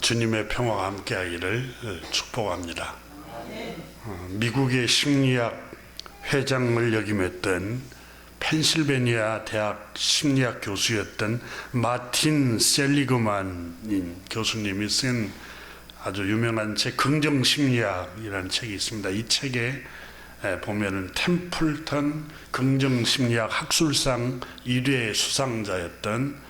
주님의 평화가 함께하기를 축복합니다. 미국의 심리학 회장을 역임했던 펜실베니아 대학 심리학 교수였던 마틴 셀리그만 교수님이 쓴 아주 유명한 책 긍정심리학이라는 책이 있습니다. 이 책에 보면은 템플턴 긍정심리학 학술상 1회 수상자였던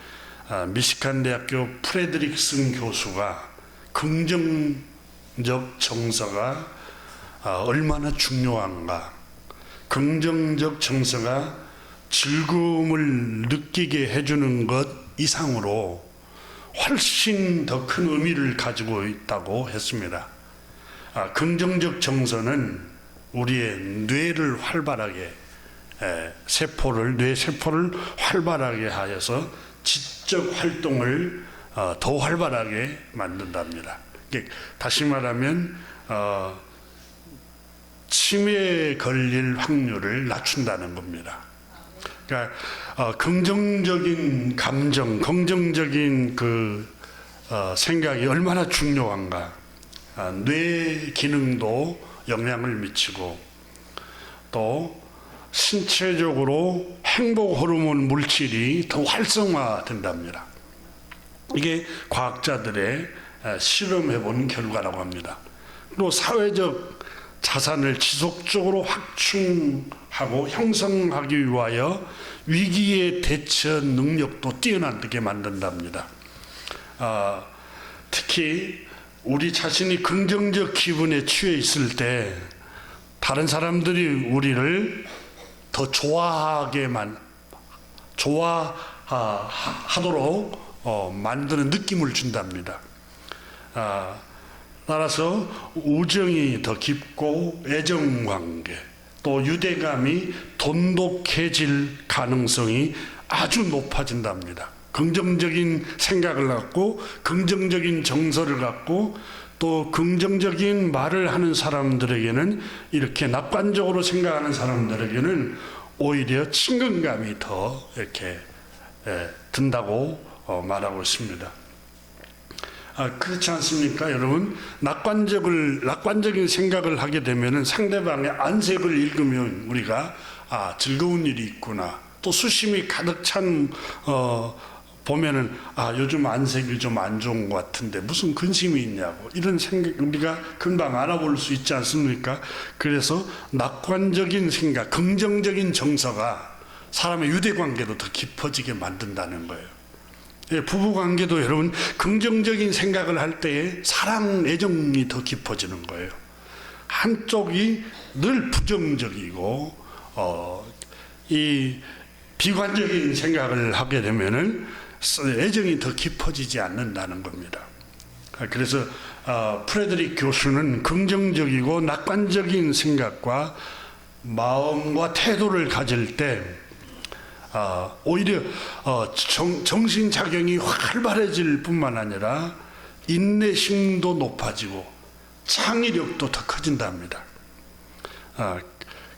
미시간 대학교 프레드릭슨 교수가 긍정적 정서가 얼마나 중요한가, 긍정적 정서가 즐거움을 느끼게 해주는 것 이상으로 훨씬 더 큰 의미를 가지고 있다고 했습니다. 긍정적 정서는 우리의 뇌를 활발하게 뇌 세포를 활발하게 하여서 지적 활동을 더 활발하게 만든답니다. 다시 말하면 치매에 걸릴 확률을 낮춘다는 겁니다. 그러니까 긍정적인 감정, 긍정적인 생각이 얼마나 중요한가. 뇌 기능도 영향을 미치고 또 신체적으로 행복 호르몬 물질이 더 활성화된답니다. 이게 과학자들의 실험해 본 결과라고 합니다. 또 사회적 자산을 지속적으로 확충하고 형성하기 위하여 위기에 대처 능력도 뛰어나게 만든답니다. 특히 우리 자신이 긍정적 기분에 취해 있을 때 다른 사람들이 우리를 더 좋아하도록 만드는 느낌을 준답니다. 따라서 우정이 더 깊고 애정관계 또 유대감이 돈독해질 가능성이 아주 높아진답니다. 긍정적인 생각을 갖고 긍정적인 정서를 갖고 또 긍정적인 말을 하는 사람들에게는, 이렇게 낙관적으로 생각하는 사람들에게는 오히려 친근감이 더 이렇게 든다고 말하고 있습니다. 그렇지 않습니까, 여러분? 낙관적인 생각을 하게 되면은 상대방의 안색을 읽으면 우리가 즐거운 일이 있구나. 또 수심이 가득 찬 보면은 요즘 안색이 좀 안 좋은 것 같은데 무슨 근심이 있냐고, 이런 생각 우리가 금방 알아볼 수 있지 않습니까? 그래서 낙관적인 생각, 긍정적인 정서가 사람의 유대관계도 더 깊어지게 만든다는 거예요. 부부관계도 여러분 긍정적인 생각을 할 때에 사랑, 애정이 더 깊어지는 거예요. 한쪽이 늘 부정적이고 이 비관적인 생각을 하게 되면은 애정이 더 깊어지지 않는다는 겁니다. 그래서 프레드릭 교수는 긍정적이고 낙관적인 생각과 마음과 태도를 가질 때 오히려 정신작용이 활발해질 뿐만 아니라 인내심도 높아지고 창의력도 더 커진답니다.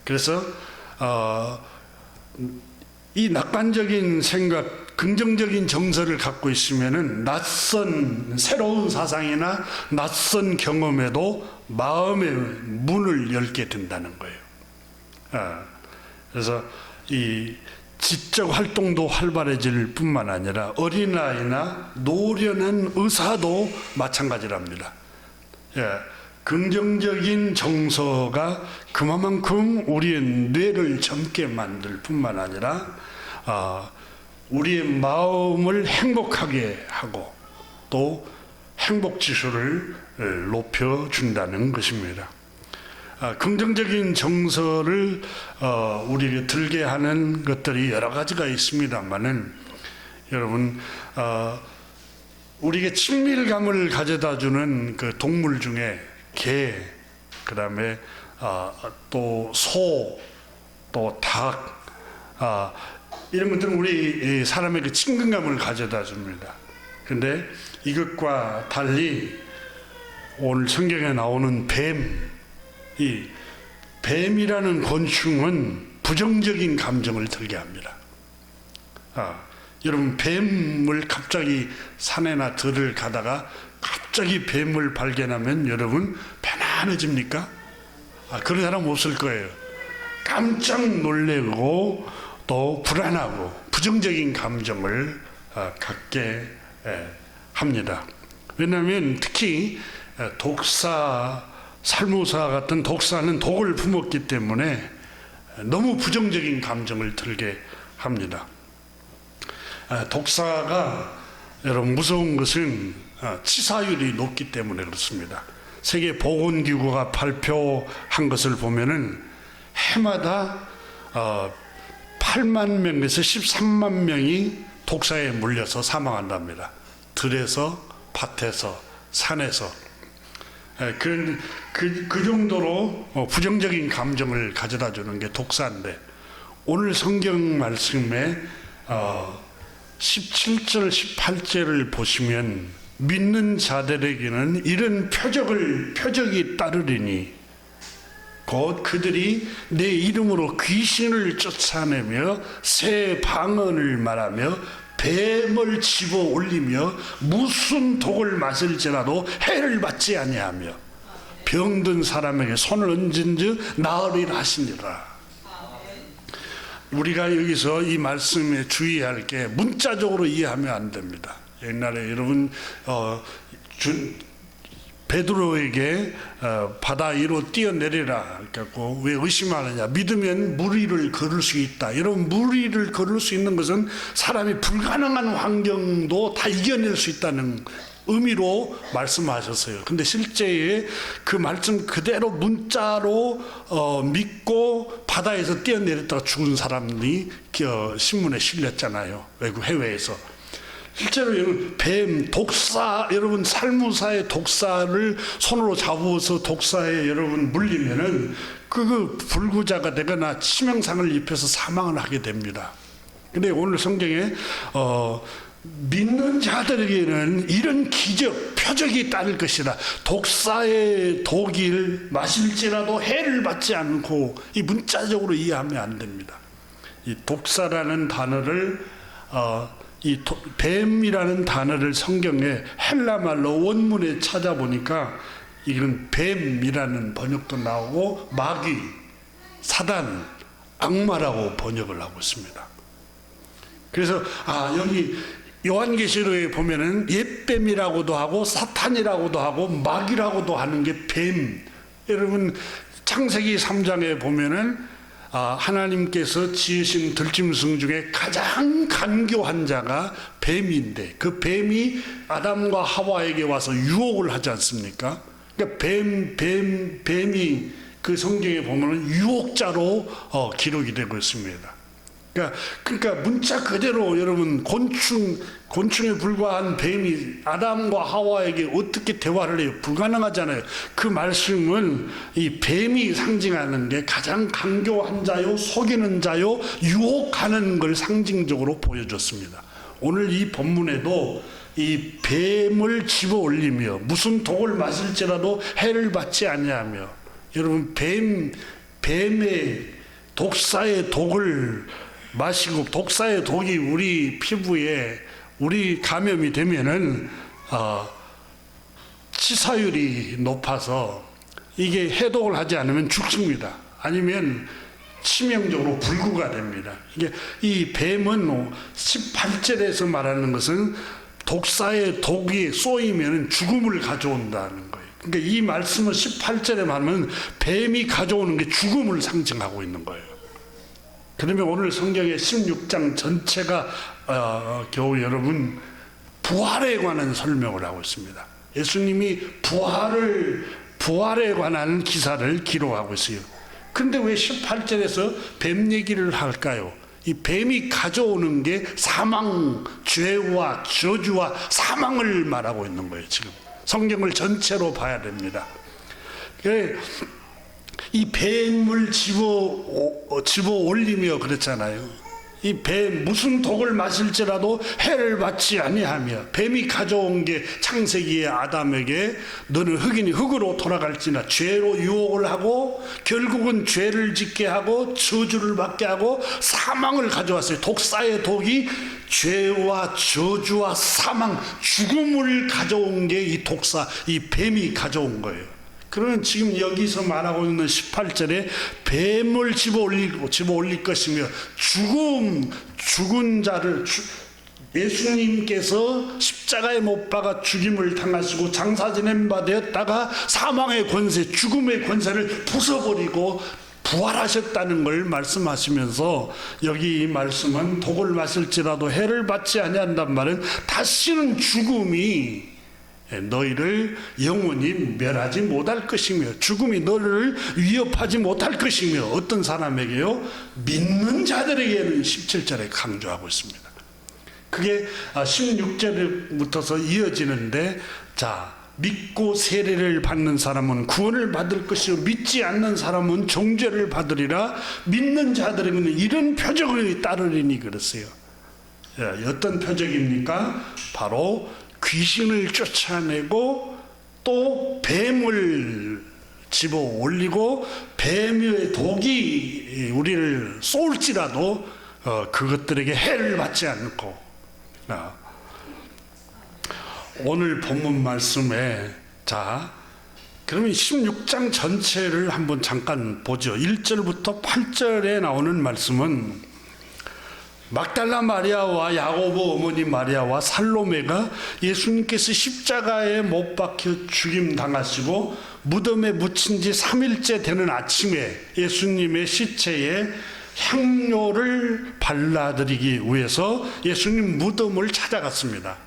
그래서 이 낙관적인 생각, 긍정적인 정서를 갖고 있으면은 새로운 사상이나 낯선 경험에도 마음의 문을 열게 된다는 거예요. 그래서 이 지적 활동도 활발해질 뿐만 아니라 어린아이나 노련한 의사도 마찬가지랍니다. 긍정적인 정서가 그만큼 우리의 뇌를 젊게 만들 뿐만 아니라 우리의 마음을 행복하게 하고 또 행복 지수를 높여준다는 것입니다. 긍정적인 정서를 우리에게 들게 하는 것들이 여러 가지가 있습니다만은, 여러분 우리에게 친밀감을 가져다주는 그 동물 중에 개, 그 다음에 또 소, 또 닭, 이런 것들은 우리 사람에게 친근감을 가져다 줍니다. 그런데 이것과 달리 오늘 성경에 나오는 이 뱀이라는 곤충은 부정적인 감정을 들게 합니다. 여러분, 뱀을 갑자기 산에나 들을 가다가 갑자기 뱀을 발견하면 여러분 편안해집니까? 그런 사람 없을 거예요. 깜짝 놀래고 또 불안하고 부정적인 감정을 갖게 합니다. 왜냐하면 특히 독사, 살모사 같은 독사는 독을 품었기 때문에 너무 부정적인 감정을 들게 합니다. 독사가 여러분 무서운 것은 치사율이 높기 때문에 그렇습니다. 세계 보건기구가 발표한 것을 보면은 해마다 8만 명에서 13만 명이 독사에 물려서 사망한답니다. 들에서, 밭에서, 산에서. 그 정도로 부정적인 감정을 가져다 주는 게 독사인데, 오늘 성경 말씀에 17절, 18절을 보시면 믿는 자들에게는 이런 표적이 따르리니 곧 그들이 내 이름으로 귀신을 쫓아내며 새 방언을 말하며 뱀을 집어 올리며 무슨 독을 마실지라도 해를 받지 아니하며 병든 사람에게 손을 얹은즉 나으리라 하시니라. 우리가 여기서 이 말씀에 주의할 게 문자적으로 이해하면 안 됩니다. 옛날에 여러분 베드로에게 바다 위로 뛰어내리라 그래갖고 왜 의심하느냐, 믿으면 물 위를 걸을 수 있다. 여러분, 물 위를 걸을 수 있는 것은 사람이 불가능한 환경도 다 이겨낼 수 있다는 의미로 말씀하셨어요. 근데 실제에 그 말씀 그대로 문자로 믿고 바다에서 뛰어내렸다가 죽은 사람이 신문에 실렸잖아요. 외국 해외에서. 실제로 여러분, 뱀, 독사, 여러분 살무사의 독사를 손으로 잡아서 독사에 여러분 물리면은 그 불구자가 되거나 치명상을 입혀서 사망을 하게 됩니다. 근데 오늘 성경에 믿는 자들에게는 이런 기적, 표적이 따를 것이다. 독사의 독을 마실지라도 해를 받지 않고, 이 문자적으로 이해하면 안 됩니다. 이 독사라는 단어를 이 뱀이라는 단어를 성경에 헬라말로 원문에 찾아보니까 이건 뱀이라는 번역도 나오고 마귀, 사단, 악마라고 번역을 하고 있습니다. 그래서 여기 요한계시록에 보면은 옛뱀이라고도 하고 사탄이라고도 하고 마귀라고도 하는 게 뱀. 여러분 창세기 3장에 보면은 하나님께서 지으신 들짐승 중에 가장 간교한 자가 뱀인데, 그 뱀이 아담과 하와에게 와서 유혹을 하지 않습니까? 그러니까 뱀이 그 성경에 보면은 유혹자로 기록이 되고 있습니다. 그러니까 문자 그대로 여러분 곤충에 불과한 뱀이 아담과 하와에게 어떻게 대화를 해요? 불가능하잖아요. 그 말씀은 이 뱀이 상징하는 게 가장 강교한 자요, 속이는 자요, 유혹하는 걸 상징적으로 보여줬습니다. 오늘 이 본문에도 이 뱀을 집어 올리며 무슨 독을 마실지라도 해를 받지 아니하며, 여러분 뱀의 독사의 독을 마시고 독사의 독이 우리 피부에 우리 감염이 되면은 치사율이 높아서 이게 해독을 하지 않으면 죽습니다. 아니면 치명적으로 불구가 됩니다. 이게 이 뱀은 18절에서 말하는 것은 독사의 독이 쏘이면 죽음을 가져온다는 거예요. 그러니까 이 말씀을 18절에 말하면 뱀이 가져오는 게 죽음을 상징하고 있는 거예요. 그러면 오늘 성경의 16장 전체가 겨우 여러분 부활에 관한 설명을 하고 있습니다. 예수님이 부활에 관한 기사를 기록하고 있어요. 그런데 왜 18절에서 뱀 얘기를 할까요? 이 뱀이 가져오는 게 사망, 죄와 저주와 사망을 말하고 있는 거예요. 지금 성경을 전체로 봐야 됩니다. 이 뱀을 집어 올리며 그랬잖아요. 이 뱀 무슨 독을 마실지라도 해를 받지 아니하며, 뱀이 가져온 게 창세기의 아담에게 너는 흙이니 흙으로 돌아갈지나 죄로 유혹을 하고 결국은 죄를 짓게 하고 저주를 받게 하고 사망을 가져왔어요. 독사의 독이 죄와 저주와 사망, 죽음을 가져온 게 이 독사, 이 뱀이 가져온 거예요. 그러면 지금 여기서 말하고 있는 18절에 뱀을 집어 올릴 것이며 죽은 자를 예수님께서 십자가에 못 박아 죽임을 당하시고 장사 지낸 바 되었다가 사망의 권세, 죽음의 권세를 부숴버리고 부활하셨다는 걸 말씀하시면서, 여기 이 말씀은 독을 마실지라도 해를 받지 아니한단 말은 다시는 죽음이 너희를 영원히 멸하지 못할 것이며 죽음이 너를 위협하지 못할 것이며, 어떤 사람에게요? 믿는 자들에게는 17절에 강조하고 있습니다. 그게 16절부터서 이어지는데, 자, 믿고 세례를 받는 사람은 구원을 받을 것이요 믿지 않는 사람은 정죄를 받으리라. 믿는 자들에게는 이런 표적이 따르리니 그랬어요. 어떤 표적입니까? 바로 귀신을 쫓아내고 또 뱀을 집어 올리고 뱀의 독이 우리를 쏠지라도 그것들에게 해를 받지 않고, 오늘 본문 말씀에, 자, 그러면 16장 전체를 한번 잠깐 보죠. 1절부터 8절에 나오는 말씀은 막달라 마리아와 야고보 어머니 마리아와 살로메가 예수님께서 십자가에 못 박혀 죽임 당하시고 무덤에 묻힌 지 3일째 되는 아침에 예수님의 시체에 향료를 발라드리기 위해서 예수님 무덤을 찾아갔습니다.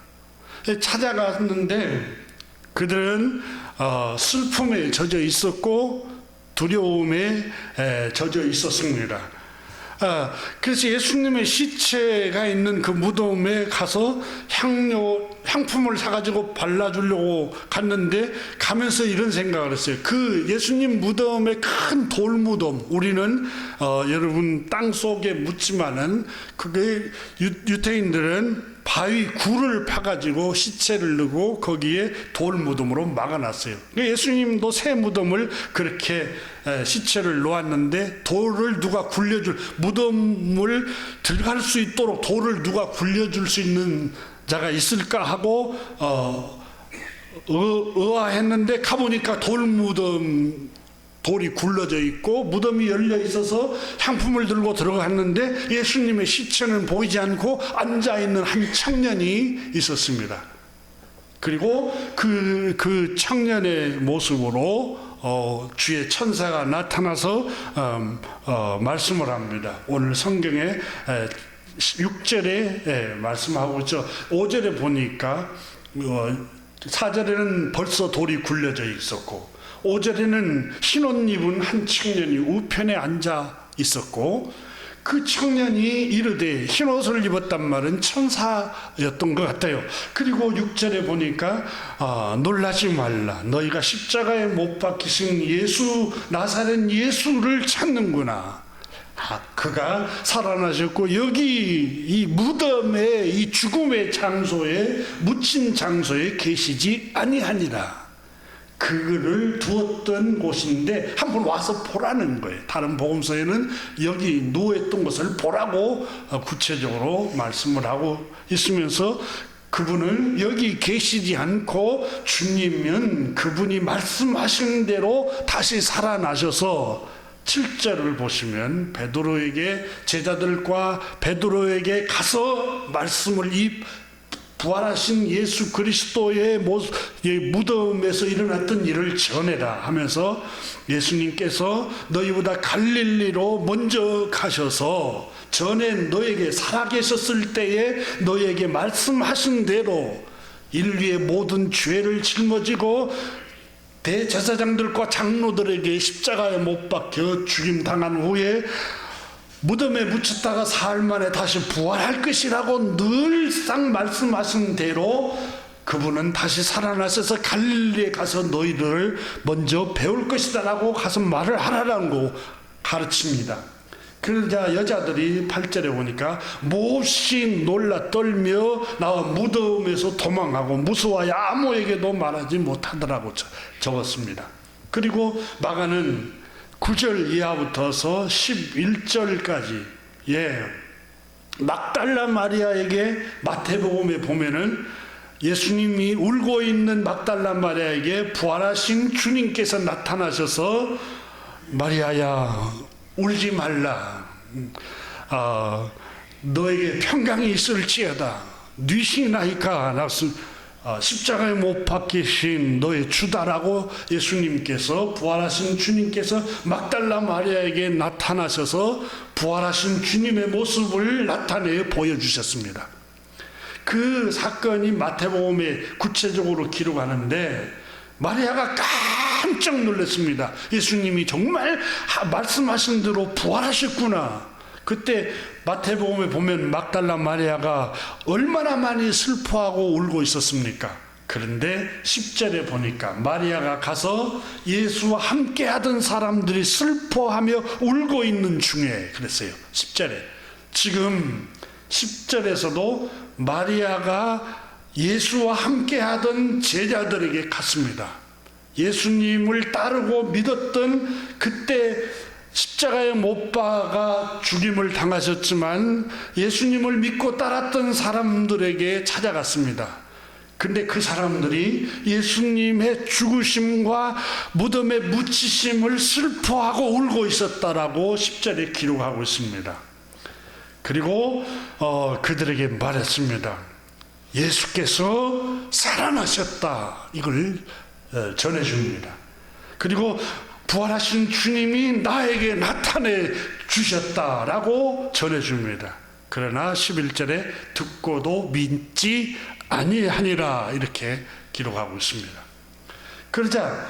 찾아갔는데 그들은 슬픔에 젖어 있었고 두려움에 젖어 있었습니다. 그래서 예수님의 시체가 있는 그 무덤에 가서 향품을 사가지고 발라주려고 갔는데, 가면서 이런 생각을 했어요. 그 예수님 무덤의 큰 돌무덤, 우리는 여러분 땅 속에 묻지만은 그게 유태인들은 바위 굴을 파가지고 시체를 넣고 거기에 돌무덤으로 막아놨어요. 예수님도 새 무덤을 그렇게 시체를 놓았는데, 돌을 누가 굴려줄, 무덤을 들어갈 수 있도록 돌을 누가 굴려줄 수 있는 자가 있을까 하고 의아했는데, 가보니까 돌이 굴러져 있고 무덤이 열려 있어서 향품을 들고 들어갔는데 예수님의 시체는 보이지 않고 앉아있는 한 청년이 있었습니다. 그리고 그 청년의 모습으로 주의 천사가 나타나서 말씀을 합니다. 오늘 성경에 6절에 말씀하고 있죠. 5절에 보니까 4절에는 벌써 돌이 굴려져 있었고 5절에는 흰옷 입은 한 청년이 우편에 앉아 있었고, 그 청년이 이르되, 흰옷을 입었단 말은 천사였던 것 같아요. 그리고 6절에 보니까 놀라지 말라, 너희가 십자가에 못 박히신 예수, 나사렛 예수를 찾는구나. 그가 살아나셨고 여기 이 무덤에, 이 죽음의 장소에, 묻힌 장소에 계시지 아니하니라. 그를 두었던 곳인데 한번 와서 보라는 거예요. 다른 복음서에는 여기 누워있던 것을 보라고 구체적으로 말씀을 하고 있으면서, 그분은 여기 계시지 않고 주님은 그분이 말씀하신 대로 다시 살아나셔서 7절을 보시면 베드로에게, 제자들과 베드로에게 가서 말씀을 부활하신 예수 그리스도의 무덤에서 일어났던 일을 전해라 하면서, 예수님께서 너희보다 갈릴리로 먼저 가셔서 전에 너에게 살아계셨을 때에 너에게 말씀하신 대로 인류의 모든 죄를 짊어지고 대제사장들과 장로들에게 십자가에 못 박혀 죽임 당한 후에 무덤에 묻혔다가 사흘 만에 다시 부활할 것이라고 늘상 말씀하신 대로 그분은 다시 살아나셔서 갈릴리에 가서 너희들을 먼저 배울 것이다 라고 가서 말을 하라는 거 가르칩니다. 그러자 여자들이 8절에 보니까 몹시 놀라 떨며 나와 무덤에서 도망하고 무서워하여 아무에게도 말하지 못하더라고 적었습니다. 그리고 마가는 9절 이하부터서 11절까지 막달라 마리아에게 마태복음에 보면은 예수님이 울고 있는 막달라 마리아에게 부활하신 주님께서 나타나셔서 마리아야 울지 말라. 너에게 평강이 있을지어다. 네 신이나이까 십자가에 못 박히신 너의 주다라고 예수님께서 부활하신 주님께서 막달라 마리아에게 나타나셔서 부활하신 주님의 모습을 나타내 보여주셨습니다. 그 사건이 마태복음에 구체적으로 기록하는데 마리아가 깜짝 놀랐습니다. 예수님이 정말 말씀하신 대로 부활하셨구나. 그때 마태복음에 보면 막달라 마리아가 얼마나 많이 슬퍼하고 울고 있었습니까? 그런데 10절에 보니까 마리아가 가서 예수와 함께 하던 사람들이 슬퍼하며 울고 있는 중에 그랬어요. 10절에. 지금 10절에서도 마리아가 예수와 함께 하던 제자들에게 갔습니다. 예수님을 따르고 믿었던 그때 십자가에 못 박아 죽임을 당하셨지만 예수님을 믿고 따랐던 사람들에게 찾아갔습니다. 근데 그 사람들이 예수님의 죽으심과 무덤에 묻히심을 슬퍼하고 울고 있었다라고 10절에 기록하고 있습니다. 그리고 그들에게 말했습니다. 예수께서 살아나셨다. 이걸 전해줍니다. 그리고 부활하신 주님이 나에게 나타내 주셨다라고 전해줍니다. 그러나 11절에 듣고도 믿지 아니하니라 이렇게 기록하고 있습니다. 그러자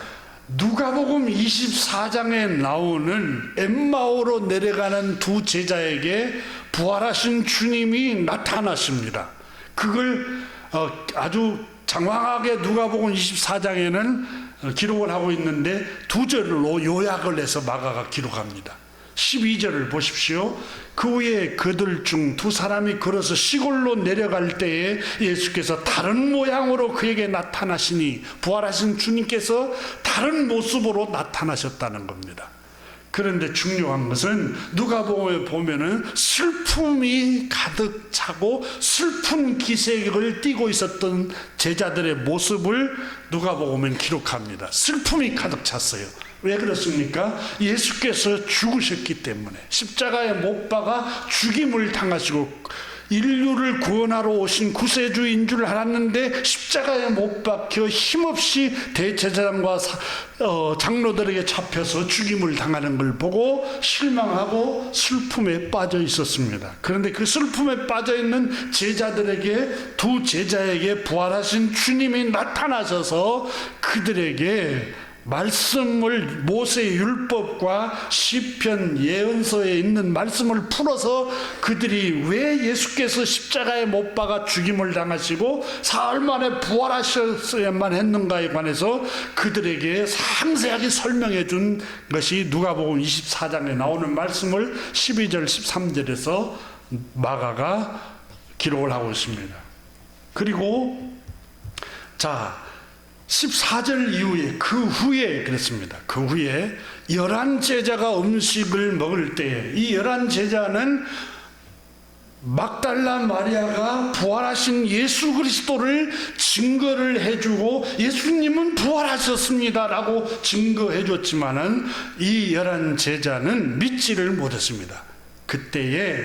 누가복음 24장에 나오는 엠마오로 내려가는 두 제자에게 부활하신 주님이 나타나십니다. 그걸 아주 장황하게 누가복음 24장에는 기록을 하고 있는데 두 절로 요약을 해서 마가가 기록합니다. 12절을 보십시오. 그 후에 그들 중 두 사람이 걸어서 시골로 내려갈 때에 예수께서 다른 모양으로 그에게 나타나시니 부활하신 주님께서 다른 모습으로 나타나셨다는 겁니다. 그런데 중요한 것은 누가복음에 보면은 슬픔이 가득 차고 슬픈 기색을 띠고 있었던 제자들의 모습을 누가복음은 기록합니다. 슬픔이 가득 찼어요. 왜 그렇습니까? 예수께서 죽으셨기 때문에 십자가에 못 박아 죽임을 당하시고 인류를 구원하러 오신 구세주인 줄 알았는데 십자가에 못 박혀 힘없이 대제사장과 장로들에게 잡혀서 죽임을 당하는 걸 보고 실망하고 슬픔에 빠져 있었습니다. 그런데 그 슬픔에 빠져 있는 제자들에게 두 제자에게 부활하신 주님이 나타나셔서 그들에게 말씀을 모세의 율법과 시편 예언서에 있는 말씀을 풀어서 그들이 왜 예수께서 십자가에 못 박아 죽임을 당하시고 사흘 만에 부활하셨어야만 했는가에 관해서 그들에게 상세하게 설명해 준 것이 누가복음 24장에 나오는 말씀을 12절 13절에서 마가가 기록을 하고 있습니다. 그리고 14절 이후에 그 후에 그랬습니다. 그 후에 11제자가 음식을 먹을 때에 이 11제자는 막달라 마리아가 부활하신 예수 그리스도를 증거를 해주고 예수님은 부활하셨습니다 라고 증거해 줬지만은 이 11제자는 믿지를 못했습니다. 그때에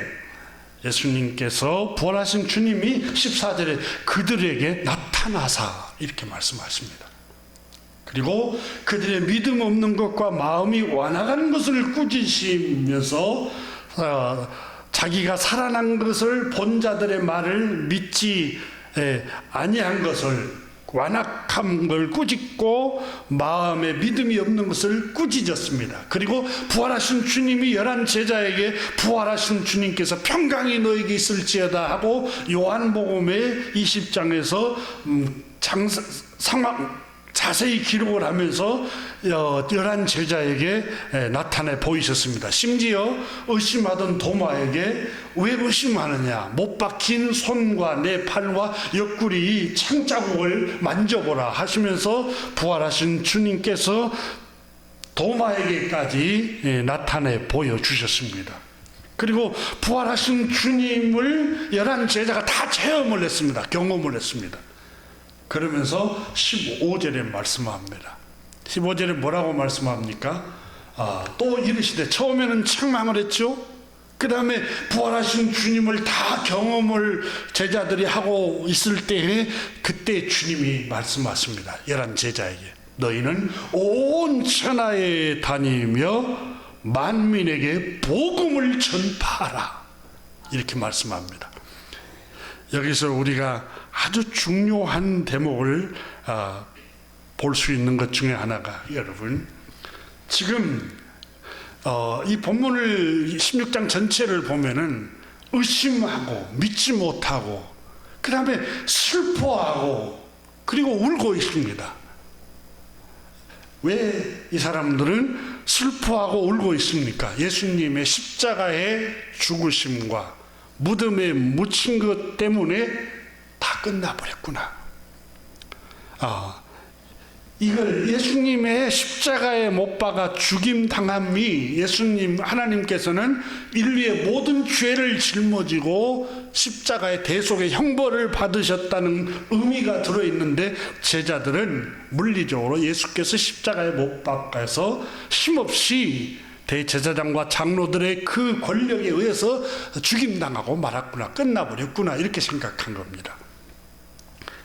예수님께서 부활하신 주님이 14절에 그들에게 나타나사 이렇게 말씀하십니다. 그리고 그들의 믿음 없는 것과 마음이 완악한 것을 꾸짖으면서 자기가 살아난 것을 본 자들의 말을 믿지 아니한 것을 완악한 걸 꾸짖고 마음에 믿음이 없는 것을 꾸짖었습니다. 그리고 부활하신 주님이 11제자에게 부활하신 주님께서 평강이 너에게 있을지어다 하고 요한복음의 20장에서 자세히 기록을 하면서 11 제자에게 나타내 보이셨습니다. 심지어 의심하던 도마에게 왜 의심하느냐, 못 박힌 손과 내 팔과 옆구리 창자국을 만져보라 하시면서 부활하신 주님께서 도마에게까지 나타내 보여주셨습니다. 그리고 부활하신 주님을 11 제자가 다 체험을 했습니다. 경험을 했습니다. 그러면서 15절에 말씀합니다. 15절에 뭐라고 말씀합니까? 또 이르시되, 처음에는 책망을 했죠. 그 다음에 부활하신 주님을 다 경험을 제자들이 하고 있을 때에 그때 주님이 말씀하십니다. 11 제자에게 너희는 온 천하에 다니며 만민에게 복음을 전파하라, 이렇게 말씀합니다. 여기서 우리가 아주 중요한 대목을 볼 수 있는 것 중에 하나가, 여러분 지금 이 본문을 16장 전체를 보면은 의심하고 믿지 못하고 그 다음에 슬퍼하고 그리고 울고 있습니다. 왜 이 사람들은 슬퍼하고 울고 있습니까? 예수님의 십자가의 죽으심과 무덤에 묻힌 것 때문에 다 끝나버렸구나. 이걸 예수님의 십자가에 못 박아 죽임 당함이, 예수님 하나님께서는 인류의 모든 죄를 짊어지고 십자가의 대속의 형벌을 받으셨다는 의미가 들어있는데, 제자들은 물리적으로 예수께서 십자가에 못 박아서 힘없이 대제사장과 장로들의 그 권력에 의해서 죽임당하고 말았구나, 끝나버렸구나, 이렇게 생각한 겁니다.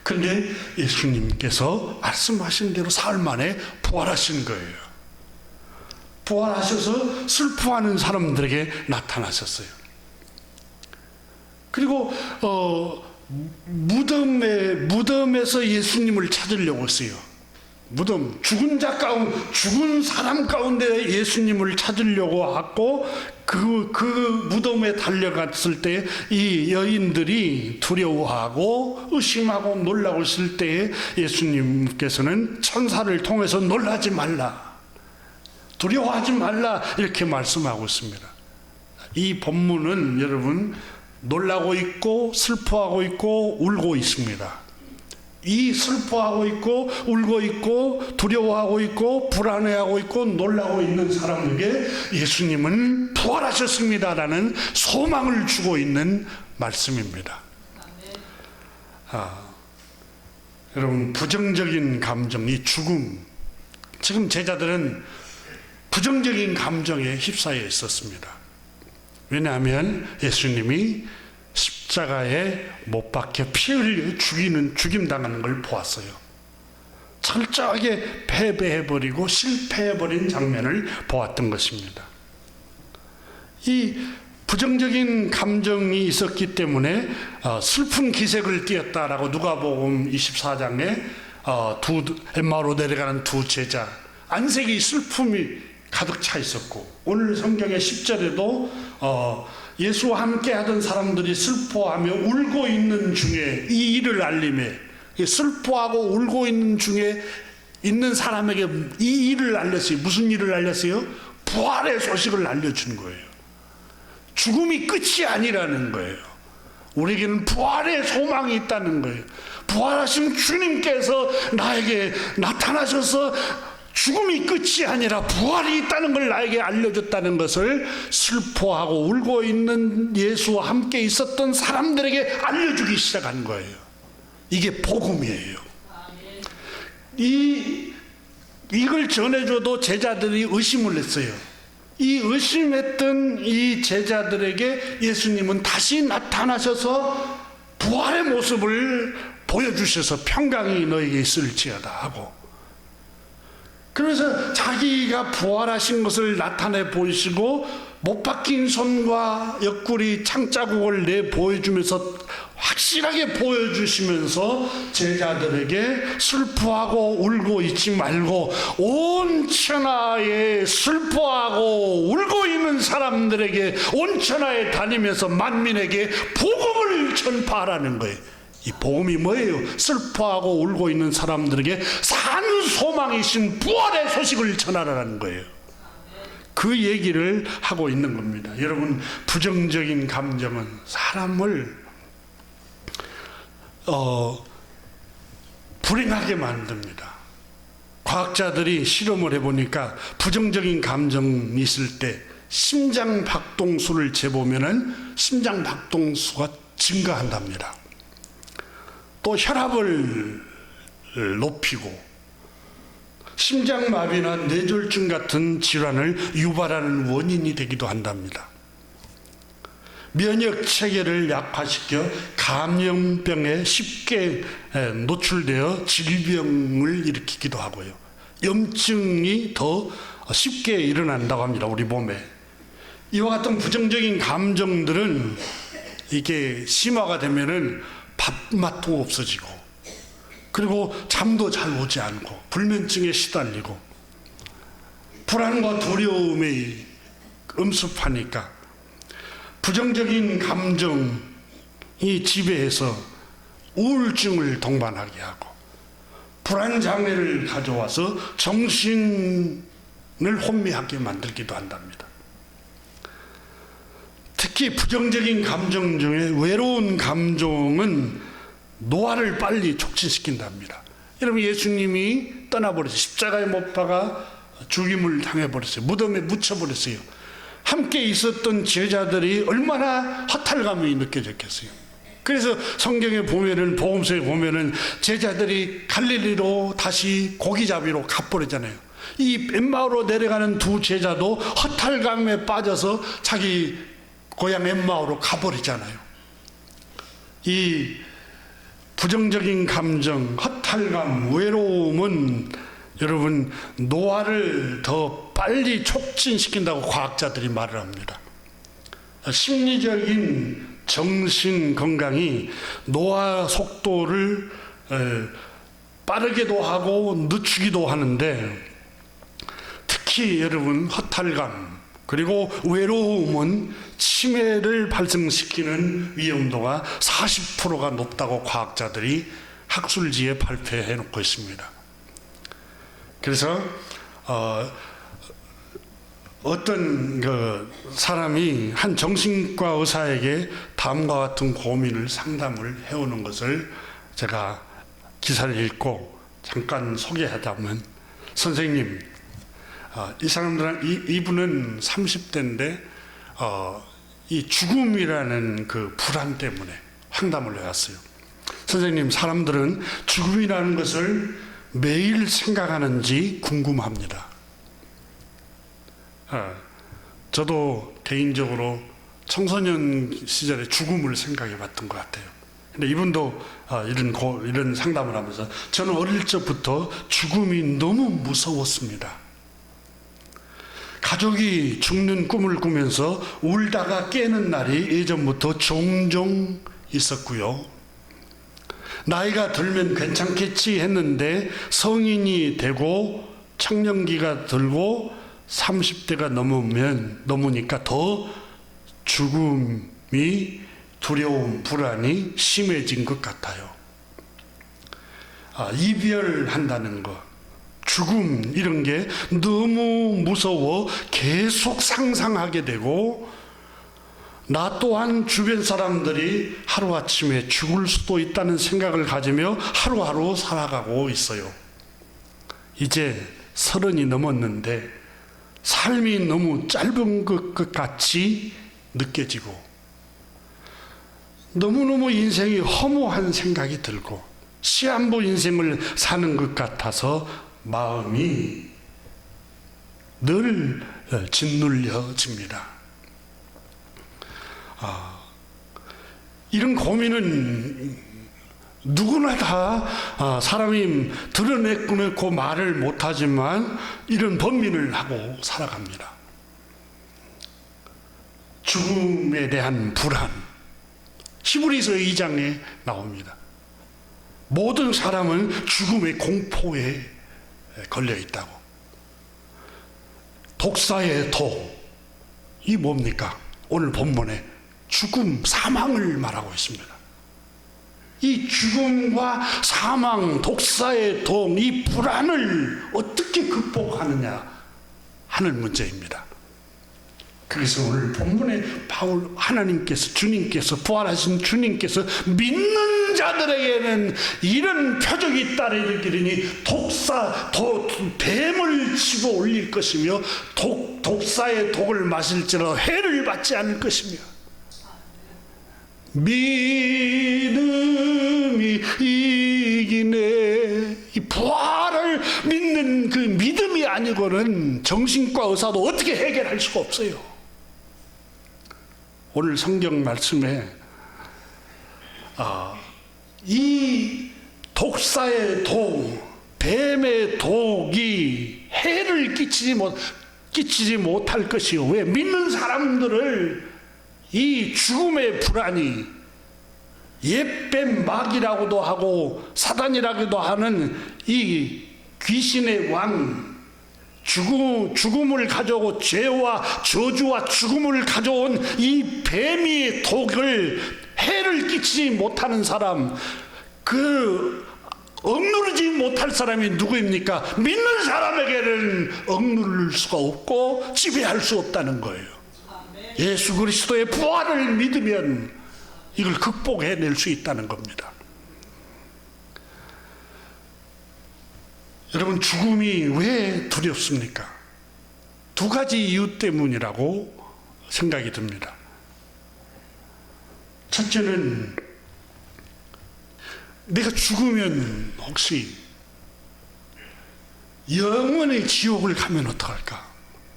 그런데 예수님께서 말씀하신 대로 사흘 만에 부활하신 거예요. 부활하셔서 슬퍼하는 사람들에게 나타나셨어요. 그리고 무덤에서 예수님을 찾으려고 했어요. 무덤, 죽은 사람 가운데 예수님을 찾으려고 하고 그 무덤에 달려갔을 때 이 여인들이 두려워하고 의심하고 놀라고 있을 때에 예수님께서는 천사를 통해서 놀라지 말라, 두려워하지 말라, 이렇게 말씀하고 있습니다. 이 본문은 여러분 놀라고 있고 슬퍼하고 있고 울고 있습니다. 이 슬퍼하고 있고 울고 있고 두려워하고 있고 불안해하고 있고 놀라고 있는 사람에게 예수님은 부활하셨습니다라는 소망을 주고 있는 말씀입니다. 여러분, 부정적인 감정, 이 죽음, 지금 제자들은 부정적인 감정에 휩싸여 있었습니다. 왜냐하면 예수님이 십자가에 못 박혀 피 흘려 죽임당하는 걸 보았어요. 철저하게 패배해버리고 실패해버린 장면을 보았던 것입니다. 이 부정적인 감정이 있었기 때문에 슬픈 기색을 띠었다라고 누가복음 24장에 엠마오로 내려가는 두 제자, 안색이 슬픔이 가득 차 있었고, 오늘 성경의 10절에도 예수와 함께 하던 사람들이 슬퍼하며 울고 있는 중에 이 일을 알림해, 슬퍼하고 울고 있는 중에 있는 사람에게 이 일을 알렸어요. 무슨 일을 알렸어요? 부활의 소식을 알려준 거예요. 죽음이 끝이 아니라는 거예요. 우리에게는 부활의 소망이 있다는 거예요. 부활하신 주님께서 나에게 나타나셔서 죽음이 끝이 아니라 부활이 있다는 걸 나에게 알려줬다는 것을 슬퍼하고 울고 있는 예수와 함께 있었던 사람들에게 알려주기 시작한 거예요. 이게 복음이에요. 이걸 전해줘도 제자들이 의심을 했어요. 이 의심했던 이 제자들에게 예수님은 다시 나타나셔서 부활의 모습을 보여주셔서 평강이 너에게 있을지어다 하고, 그래서 자기가 부활하신 것을 나타내 보이시고 못 박힌 손과 옆구리 창자국을 내 보여주면서 확실하게 보여주시면서 제자들에게 슬퍼하고 울고 있지 말고 온 천하에 슬퍼하고 울고 있는 사람들에게 온 천하에 다니면서 만민에게 복음을 전파하라는 거예요. 이 복음이 뭐예요? 슬퍼하고 울고 있는 사람들에게 산 소망이신 부활의 소식을 전하라는 거예요. 그 얘기를 하고 있는 겁니다. 여러분, 부정적인 감정은 사람을 불행하게 만듭니다. 과학자들이 실험을 해보니까 부정적인 감정이 있을 때 심장 박동수를 재보면은 심장 박동수가 증가한답니다. 또 혈압을 높이고 심장마비나 뇌졸중 같은 질환을 유발하는 원인이 되기도 한답니다. 면역 체계를 약화시켜 감염병에 쉽게 노출되어 질병을 일으키기도 하고요. 염증이 더 쉽게 일어난다고 합니다. 우리 몸에. 이와 같은 부정적인 감정들은 이게 심화가 되면은 밥맛도 없어지고, 그리고 잠도 잘 오지 않고, 불면증에 시달리고, 불안과 두려움에 음습하니까 부정적인 감정이 지배해서 우울증을 동반하게 하고 불안장애를 가져와서 정신을 혼미하게 만들기도 한답니다. 특히 부정적인 감정 중에 외로운 감정은 노화를 빨리 촉진시킨답니다. 여러분, 예수님이 떠나버렸어요. 십자가에 못 박아 죽임을 당해버렸어요. 무덤에 묻혀버렸어요. 함께 있었던 제자들이 얼마나 허탈감이 느껴졌겠어요. 그래서 성경에 보면은, 복음서에 보면은 제자들이 갈릴리로 다시 고기잡이로 가버리잖아요. 이 엠마오로 내려가는 두 제자도 허탈감에 빠져서 자기 고향 엠마오로 가버리잖아요. 이 부정적인 감정, 허탈감, 외로움은 여러분 노화를 더 빨리 촉진시킨다고 과학자들이 말을 합니다. 심리적인 정신 건강이 노화 속도를 빠르게도 하고 늦추기도 하는데, 특히 여러분 허탈감 그리고 외로움은 치매를 발생시키는 위험도가 40%가 높다고 과학자들이 학술지에 발표해 놓고 있습니다. 그래서 어떤 사람이 한 정신과 의사에게 다음과 같은 고민을 상담을 해오는 것을 제가 기사를 읽고 잠깐 소개하자면, 선생님, 이 사람들은 이분은 30대인데 이 죽음이라는 그 불안 때문에 상담을 해왔어요. 선생님, 사람들은 죽음이라는 것을 매일 생각하는지 궁금합니다. 저도 개인적으로 청소년 시절에 죽음을 생각해 봤던 것 같아요. 근데 이분도 이런 상담을 하면서, 저는 어릴 적부터 죽음이 너무 무서웠습니다. 가족이 죽는 꿈을 꾸면서 울다가 깨는 날이 예전부터 종종 있었고요. 나이가 들면 괜찮겠지 했는데 성인이 되고 청년기가 들고 30대가 넘으니까 더 죽음이 두려움, 불안이 심해진 것 같아요. 이별한다는 것, 죽음 이런 게 너무 무서워 계속 상상하게 되고, 나 또한 주변 사람들이 하루아침에 죽을 수도 있다는 생각을 가지며 하루하루 살아가고 있어요. 이제 30이 넘었는데 삶이 너무 짧은 것 같이 느껴지고, 너무너무 인생이 허무한 생각이 들고, 시한부 인생을 사는 것 같아서 마음이 늘 짓눌려집니다. 이런 고민은 누구나 다 사람이 드러내고 말을 못하지만 이런 번민을 하고 살아갑니다. 죽음에 대한 불안, 히브리서 2장에 나옵니다. 모든 사람은 죽음의 공포에 걸려 있다고. 독사의 독이 뭡니까? 오늘 본문에 죽음, 사망을 말하고 있습니다. 이 죽음과 사망, 독사의 동, 이 불안을 어떻게 극복하느냐 하는 문제입니다. 그래서 오늘 본문에 하나님께서, 주님께서, 부활하신 주님께서 믿는 자들에게는 이런 표적이 따르기르니 뱀을 치고 올릴 것이며 독사의 독을 마실지라 해를 받지 않을 것이며, 믿음이 이기네. 이 부활을 믿는 그 믿음이 아니고는 정신과 의사도 어떻게 해결할 수가 없어요. 오늘 성경 말씀에 이 독사의 독, 뱀의 독이 해를 끼치지 못할 것이요. 왜? 믿는 사람들을 이 죽음의 불안이, 옛뱀 마귀라고도 하고 사단이라고도 하는 이 귀신의 왕, 죽음을 가져오고 죄와 저주와 죽음을 가져온 이 뱀의 독을, 해를 끼치지 못하는 사람, 억누르지 못할 사람이 누구입니까? 믿는 사람에게는 억누를 수가 없고 지배할 수 없다는 거예요. 예수 그리스도의 부활을 믿으면 이걸 극복해낼 수 있다는 겁니다. 여러분, 죽음이 왜 두렵습니까? 두 가지 이유 때문이라고 생각이 듭니다. 첫째는 내가 죽으면 혹시 영원히 지옥을 가면 어떡할까?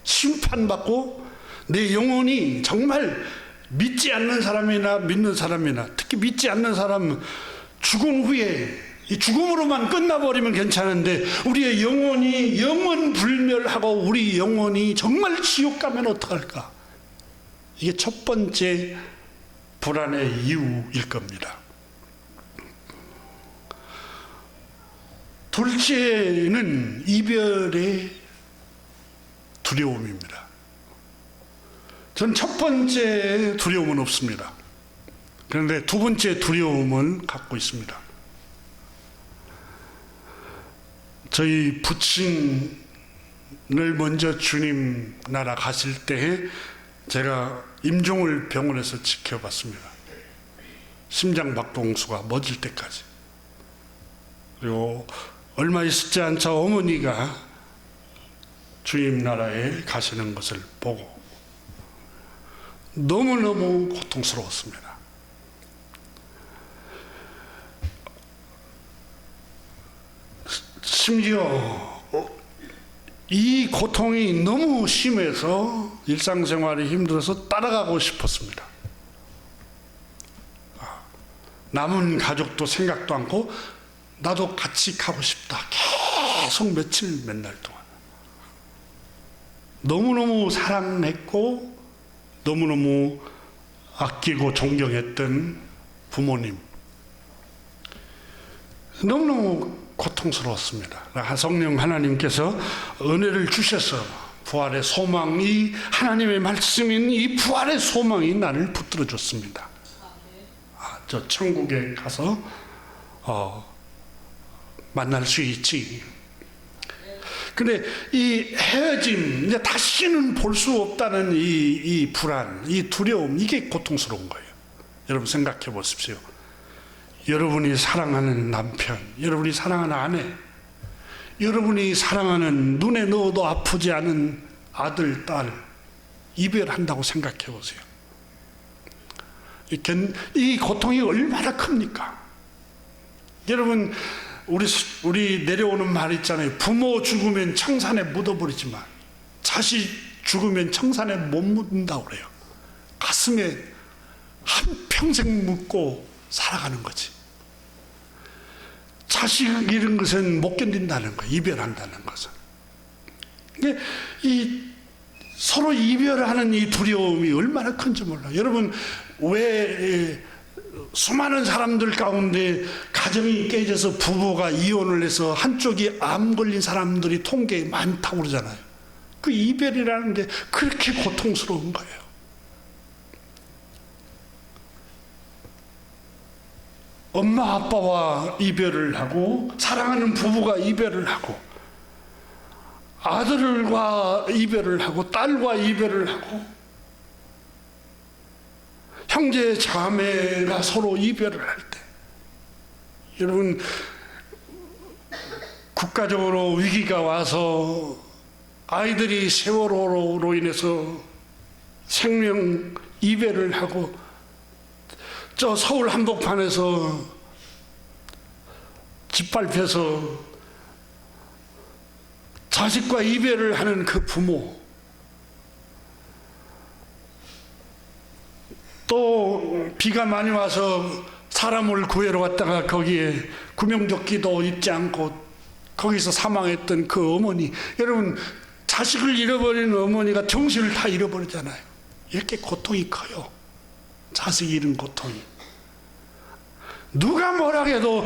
심판받고 내 영혼이 정말 믿지 않는 사람이나 믿는 사람이나, 특히 믿지 않는 사람은 죽은 후에 이 죽음으로만 끝나버리면 괜찮은데 우리의 영혼이 영원불멸하고 우리 영혼이 정말 지옥 가면 어떡할까? 이게 첫 번째 불안의 이유일 겁니다. 둘째는 이별의 두려움입니다. 전 첫 번째 두려움은 없습니다. 그런데 두 번째 두려움은 갖고 있습니다. 저희 부친을 먼저 주님 나라 가실 때 제가 임종을 병원에서 지켜봤습니다. 심장박동수가 멎을 때까지. 그리고 얼마 있지 않자 어머니가 주님 나라에 가시는 것을 보고 너무너무 고통스러웠습니다. 심지어 이 고통이 너무 심해서 일상생활이 힘들어서 따라가고 싶었습니다. 남은 가족도 생각도 않고 나도 같이 가고 싶다. 계속 며칠 몇 날 동안 너무너무 사랑했고 너무너무 아끼고 존경했던 부모님, 너무너무 고통스러웠습니다. 성령 하나님께서 은혜를 주셔서 부활의 소망이, 하나님의 말씀인 이 부활의 소망이 나를 붙들어 줬습니다. 저 천국에 가서 만날 수 있지. 근데 이 헤어짐, 이제 다시는 볼 수 없다는 이 불안, 이 두려움, 이게 고통스러운 거예요. 여러분 생각해 보십시오. 여러분이 사랑하는 남편, 여러분이 사랑하는 아내, 여러분이 사랑하는 눈에 넣어도 아프지 않은 아들, 딸, 이별한다고 생각해 보세요. 이 고통이 얼마나 큽니까? 여러분, 우리 내려오는 말 있잖아요. 부모 죽으면 청산에 묻어버리지만 자식 죽으면 청산에 못 묻는다고 그래요. 가슴에 한평생 묻고 살아가는 거지. 자식 잃은 것은 못 견딘다는 거예요. 이별한다는 것은. 근데 서로 이별하는 이 두려움이 얼마나 큰지 몰라요. 여러분, 왜 수많은 사람들 가운데 가정이 깨져서 부부가 이혼을 해서 한쪽이 암 걸린 사람들이 통계에 많다고 그러잖아요. 그 이별이라는 게 그렇게 고통스러운 거예요. 엄마 아빠와 이별을 하고 사랑하는 부부가 이별을 하고 아들과 이별을 하고 딸과 이별을 하고 형제 자매가 서로 이별을 할 때 여러분 국가적으로 위기가 와서 아이들이 세월호로 인해서 생명 이별을 하고 저 서울 한복판에서 짓밟혀서 자식과 이별을 하는 그 부모, 또 비가 많이 와서 사람을 구해러 왔다가 거기에 구명조끼도 입지 않고 거기서 사망했던 그 어머니, 여러분 자식을 잃어버린 어머니가 정신을 다 잃어버리잖아요. 이렇게 고통이 커요. 자식 잃은 고통이. 누가 뭐라 해도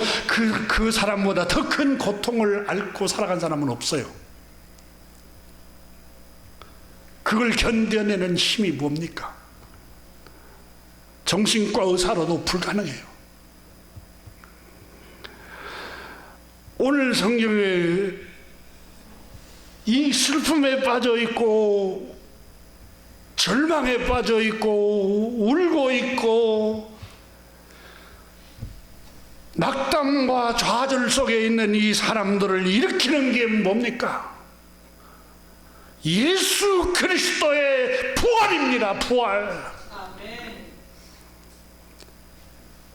그 사람보다 더 큰 고통을 앓고 살아간 사람은 없어요. 그걸 견뎌내는 힘이 뭡니까? 정신과 의사로도 불가능해요. 오늘 성경에 이 슬픔에 빠져 있고 절망에 빠져 있고 울고 있고 낙담과 좌절 속에 있는 이 사람들을 일으키는 게 뭡니까? 예수 그리스도의 부활입니다. 부활.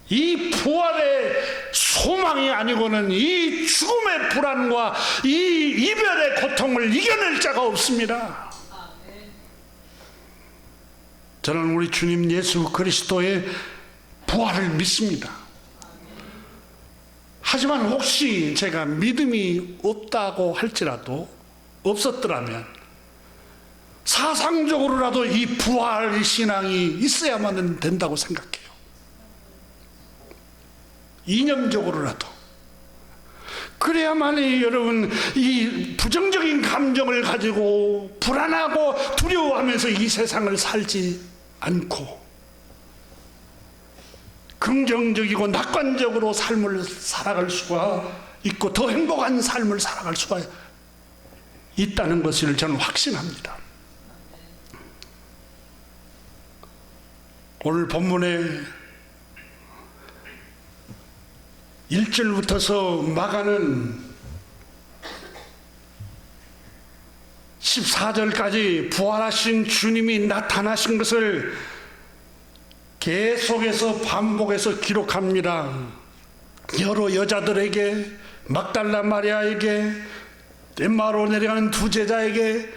이 부활의 소망이 아니고는 이 죽음의 불안과 이 이별의 고통을 이겨낼 자가 없습니다. 저는 우리 주님 예수 그리스도의 부활을 믿습니다. 하지만 혹시 제가 믿음이 없다고 할지라도, 없었더라면 사상적으로라도 이 부활 신앙이 있어야만 된다고 생각해요. 이념적으로라도. 그래야만이 여러분 이 부정적인 감정을 가지고 불안하고 두려워하면서 이 세상을 살지 않고 긍정적이고 낙관적으로 삶을 살아갈 수가 있고 더 행복한 삶을 살아갈 수가 있다는 것을 저는 확신합니다. 오늘 본문에 1절부터서 마가는 14절까지 부활하신 주님이 나타나신 것을 계속해서 반복해서 기록합니다. 여러 여자들에게, 막달라 마리아에게, 엠마로 내려가는 두 제자에게,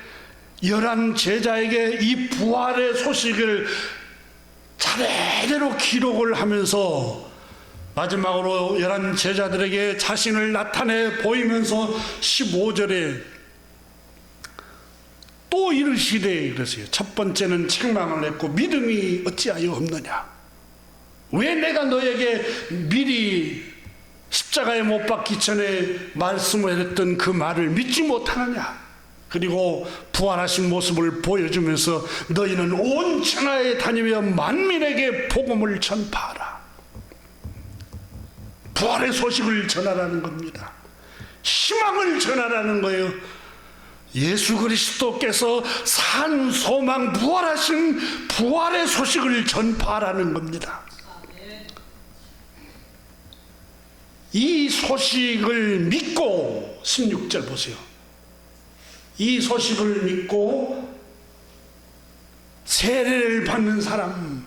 11 제자에게 이 부활의 소식을 차례대로 기록을 하면서 마지막으로 11 제자들에게 자신을 나타내 보이면서 15절에 또 이르시되 그랬어요. 첫 번째는 책망을 했고 믿음이 어찌하여 없느냐? 왜 내가 너에게 미리 십자가에 못 박기 전에 말씀을 했던 그 말을 믿지 못하느냐? 그리고 부활하신 모습을 보여주면서 너희는 온 천하에 다니며 만민에게 복음을 전파하라. 부활의 소식을 전하라는 겁니다. 희망을 전하라는 거예요. 예수 그리스도께서 산 소망 부활하신 부활의 소식을 전파하라는 겁니다. 이 소식을 믿고 16절 보세요. 이 소식을 믿고 세례를 받는 사람,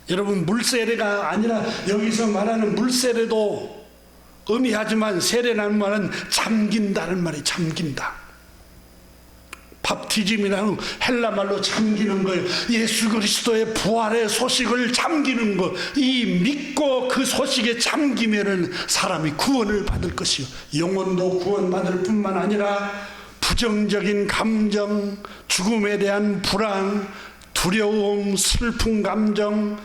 여러분 물세례가 아니라 여기서 말하는 물세례도 의미하지만 세례라는 말은 잠긴다는 말이 잠긴다. 밥티즘이라는 헬라 말로 잠기는 거예요. 예수 그리스도의 부활의 소식을 잠기는 것. 이 믿고 그 소식에 잠기면은 사람이 구원을 받을 것이요. 영혼도 구원받을 뿐만 아니라 부정적인 감정, 죽음에 대한 불안, 두려움, 슬픈 감정,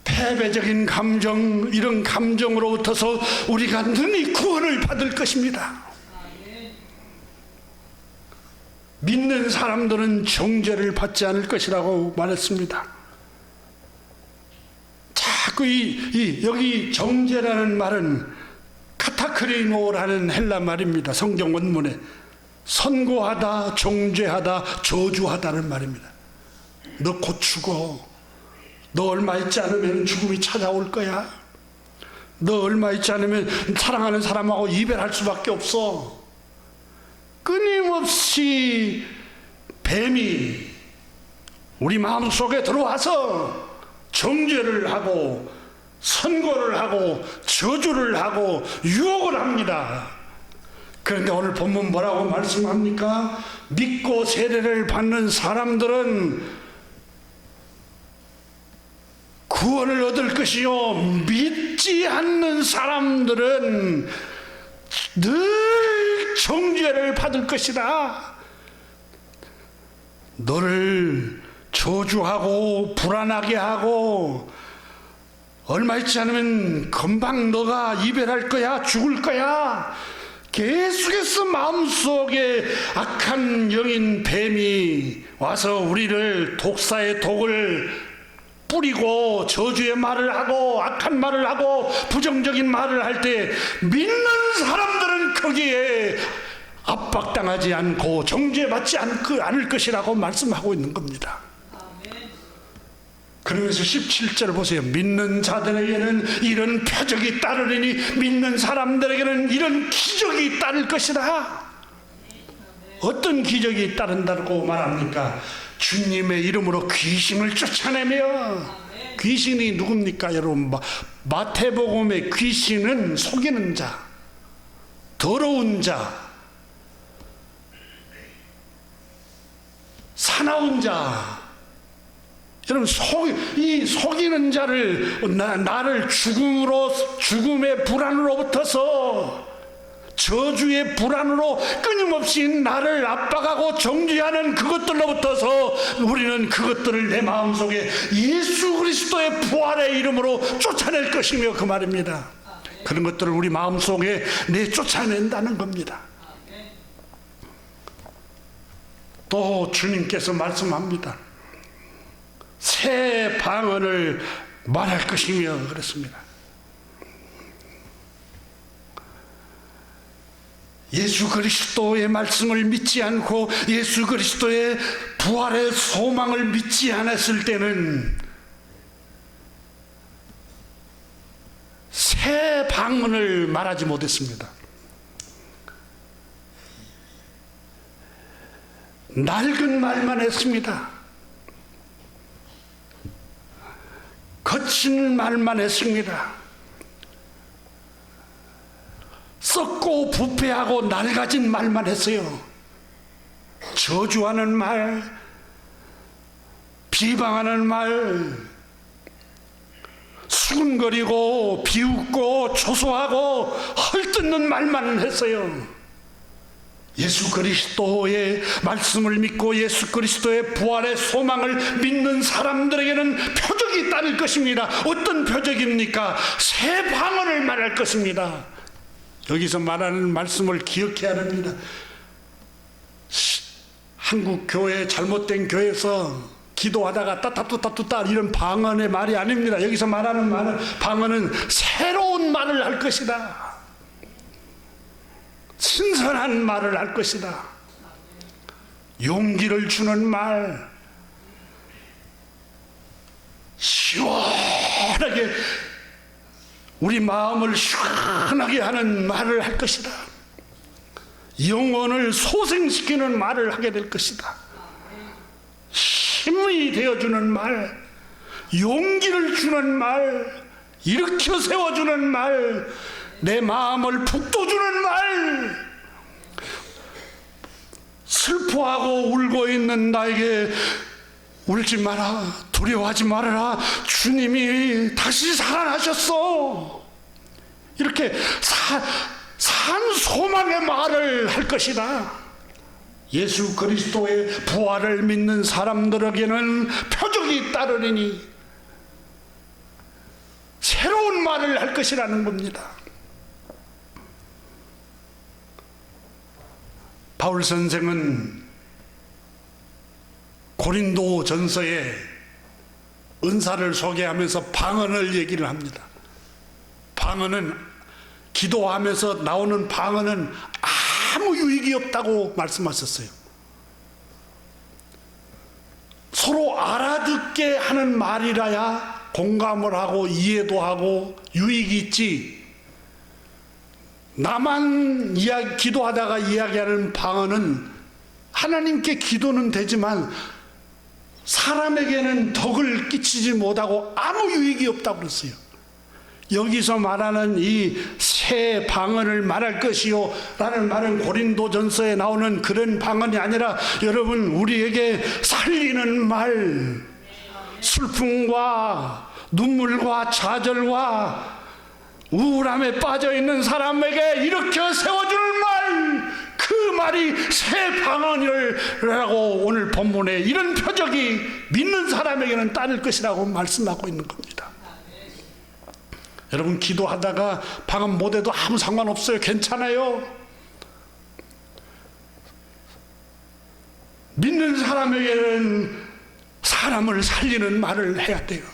패배적인 감정, 이런 감정으로부터서 우리가 능히 구원을 받을 것입니다. 믿는 사람들은 정죄를 받지 않을 것이라고 말했습니다. 자꾸 여기 정죄라는 말은 카타크리노라는 헬라 말입니다. 성경 원문에 선고하다, 정죄하다, 저주하다는 말입니다. 너 곧 죽어. 너 얼마 있지 않으면 죽음이 찾아올 거야. 너 얼마 있지 않으면 사랑하는 사람하고 이별할 수밖에 없어. 끊임없이 뱀이 우리 마음속에 들어와서 정죄를 하고 선고를 하고 저주를 하고 유혹을 합니다. 그런데 오늘 본문 뭐라고 말씀합니까? 믿고 세례를 받는 사람들은 구원을 얻을 것이요, 믿지 않는 사람들은 늘 정죄를 받을 것이다. 너를 저주하고 불안하게 하고 얼마 있지 않으면 금방 너가 이별할 거야, 죽을 거야. 계속해서 마음속에 악한 영인 뱀이 와서 우리를 독사의 독을 뿌리고 저주의 말을 하고 악한 말을 하고 부정적인 말을 할 때 믿는 사람들은 거기에 압박당하지 않고 정죄받지 않을 것이라고 말씀하고 있는 겁니다. 그러면서 17절 보세요. 믿는 자들에게는 이런 표적이 따르리니 믿는 사람들에게는 이런 기적이 따를 것이다. 어떤 기적이 따른다고 말합니까? 주님의 이름으로 귀신을 쫓아내며, 귀신이 누굽니까 여러분? 마태복음의 귀신은 속이는 자, 더러운 자, 사나운 자. 여러분, 이 속이는 자를, 나를 죽음의 불안으로부터서, 저주의 불안으로 끊임없이 나를 압박하고 정죄하는 그것들로부터서 우리는 그것들을 내 마음속에 예수 그리스도의 부활의 이름으로 쫓아낼 것이며 그 말입니다. 그런 것들을 우리 마음속에 내쫓아낸다는 겁니다. 또 주님께서 말씀합니다. 새 방언을 말할 것이며 그랬습니다. 예수 그리스도의 말씀을 믿지 않고 예수 그리스도의 부활의 소망을 믿지 않았을 때는 새 방언을 말하지 못했습니다. 낡은 말만 했습니다. 거친 말만 했습니다. 썩고 부패하고 낡아진 말만 했어요. 저주하는 말, 비방하는 말, 수군거리고 비웃고 조소하고 헐뜯는 말만 했어요. 예수 그리스도의 말씀을 믿고 예수 그리스도의 부활의 소망을 믿는 사람들에게는 표적이 따를 것입니다. 어떤 표적입니까? 새 방언을 말할 것입니다. 여기서 말하는 말씀을 기억해야 합니다. 한국 교회, 잘못된 교회에서 기도하다가 따따뚜따뚜따 이런 방언의 말이 아닙니다. 여기서 말하는 방언은 새로운 말을 할 것이다. 신선한 말을 할 것이다. 용기를 주는 말, 시원하게 우리 마음을 시원하게 하는 말을 할 것이다. 영혼을 소생시키는 말을 하게 될 것이다. 힘이 되어주는 말, 용기를 주는 말, 일으켜 세워주는 말, 내 마음을 북돋주는 말, 슬퍼하고 울고 있는 나에게 울지 마라, 두려워하지 말아라, 주님이 다시 살아나셨어, 이렇게 산 소망의 말을 할 것이다. 예수 그리스도의 부활을 믿는 사람들에게는 표적이 따르리니 새로운 말을 할 것이라는 겁니다. 바울 선생은 고린도 전서에 은사를 소개하면서 방언을 얘기를 합니다. 방언은, 기도하면서 나오는 방언은 아무 유익이 없다고 말씀하셨어요. 서로 알아듣게 하는 말이라야 공감을 하고 이해도 하고 유익이 있지, 나만 기도하다가 이야기하는 방언은 하나님께 기도는 되지만 사람에게는 덕을 끼치지 못하고 아무 유익이 없다고 그랬어요. 여기서 말하는 이 새 방언을 말할 것이요 라는 말은 고린도전서에 나오는 그런 방언이 아니라, 여러분, 우리에게 살리는 말, 슬픔과 눈물과 좌절과 우울함에 빠져있는 사람에게 일으켜 세워주는 말, 그 말이 새 방언이라고 오늘 본문에 이런 표적이 믿는 사람에게는 따를 것이라고 말씀하고 있는 겁니다. 여러분, 기도하다가 방언 못해도 아무 상관없어요. 괜찮아요. 믿는 사람에게는 사람을 살리는 말을 해야 돼요.